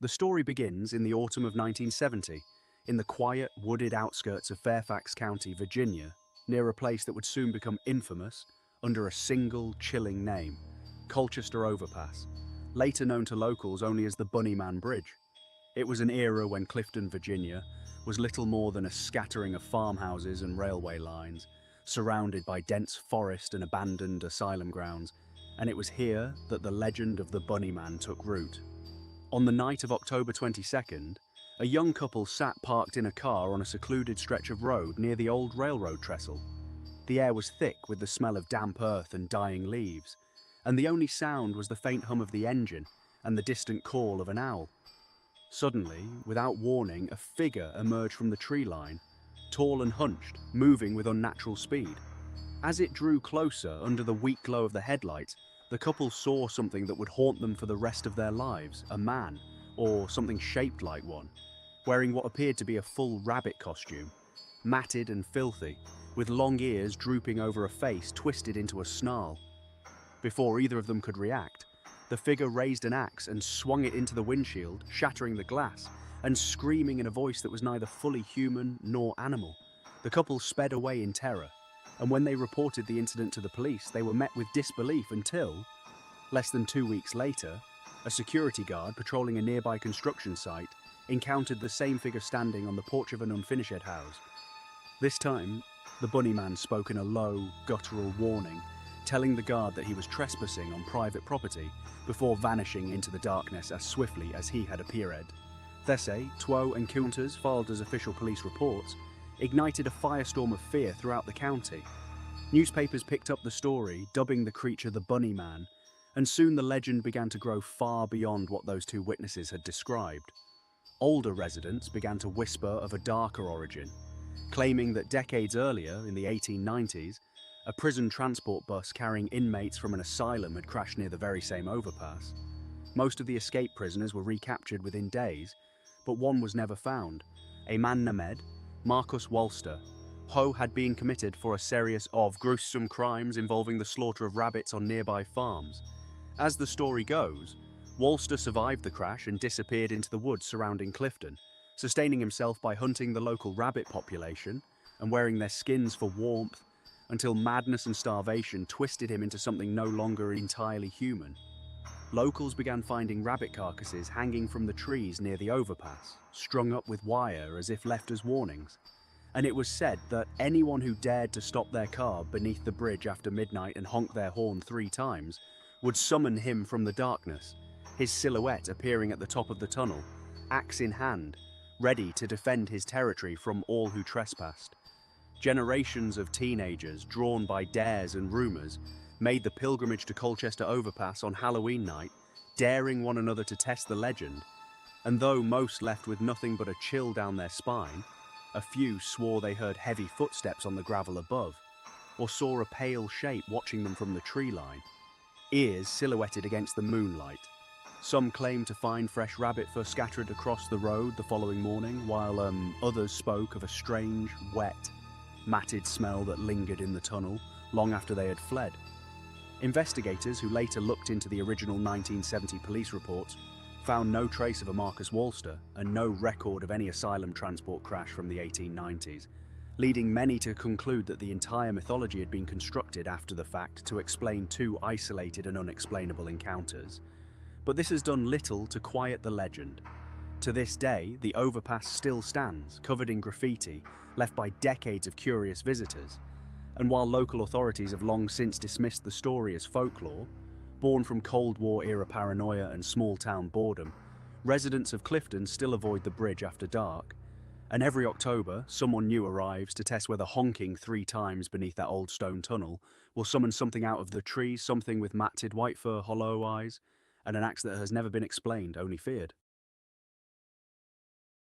The story begins in the autumn of 1970, in the quiet, wooded outskirts of Fairfax County, Virginia, near a place that would soon become infamous under a single, chilling name, Colchester Overpass, later known to locals only as the Bunnyman Bridge. It was an era when Clifton, Virginia, was little more than a scattering of farmhouses and railway lines, surrounded by dense forest and abandoned asylum grounds, and it was here that the legend of the Bunnyman took root. On the night of October 22nd, a young couple sat parked in a car on a secluded stretch of road near the old railroad trestle. The air was thick with the smell of damp earth and dying leaves, and the only sound was the faint hum of the engine and the distant call of an owl. Suddenly, without warning, a figure emerged from the tree line, tall and hunched, moving with unnatural speed. As it drew closer under the weak glow of the headlights, the couple saw something that would haunt them for the rest of their lives, a man, or something shaped like one, wearing what appeared to be a full rabbit costume, matted and filthy, with long ears drooping over a face twisted into a snarl. Before either of them could react, the figure raised an axe and swung it into the windshield, shattering the glass, and screaming in a voice that was neither fully human nor animal. The couple sped away in terror, and when they reported the incident to the police, they were met with disbelief until, less than 2 weeks later, a security guard patrolling a nearby construction site encountered the same figure standing on the porch of an unfinished house. This time, the Bunnyman spoke in a low, guttural warning, telling the guard that he was trespassing on private property before vanishing into the darkness as swiftly as he had appeared. These two encounters, filed as official police reports, ignited a firestorm of fear throughout the county. Newspapers picked up the story, dubbing the creature the Bunnyman, and soon the legend began to grow far beyond what those two witnesses had described. Older residents began to whisper of a darker origin, claiming that decades earlier, in the 1890s, a prison transport bus carrying inmates from an asylum had crashed near the very same overpass. Most of the escaped prisoners were recaptured within days, but one was never found, a man named Marcus Wolster. Ho had been committed for a series of gruesome crimes involving the slaughter of rabbits on nearby farms. As the story goes, Wolster survived the crash and disappeared into the woods surrounding Clifton, sustaining himself by hunting the local rabbit population and wearing their skins for warmth until madness and starvation twisted him into something no longer entirely human. Locals began finding rabbit carcasses hanging from the trees near the overpass, strung up with wire as if left as warnings. And it was said that anyone who dared to stop their car beneath the bridge after midnight and honk their horn 3 times would summon him from the darkness, his silhouette appearing at the top of the tunnel, axe in hand, ready to defend his territory from all who trespassed. Generations of teenagers, drawn by dares and rumors, made the pilgrimage to Colchester Overpass on Halloween night, daring one another to test the legend, and though most left with nothing but a chill down their spine, a few swore they heard heavy footsteps on the gravel above, or saw a pale shape watching them from the tree line, ears silhouetted against the moonlight. Some claimed to find fresh rabbit fur scattered across the road the following morning, while others spoke of a strange, wet, matted smell that lingered in the tunnel long after they had fled. Investigators who later looked into the original 1970 police reports found no trace of a Marcus Wolster and no record of any asylum transport crash from the 1890s, leading many to conclude that the entire mythology had been constructed after the fact to explain 2 isolated and unexplainable encounters. But this has done little to quiet the legend. To this day, the overpass still stands, covered in graffiti, left by decades of curious visitors. And while local authorities have long since dismissed the story as folklore, born from Cold War-era paranoia and small-town boredom, residents of Clifton still avoid the bridge after dark. And every October, someone new arrives to test whether honking 3 times beneath that old stone tunnel will summon something out of the trees, something with matted white fur, hollow eyes, and an axe that has never been explained, only feared.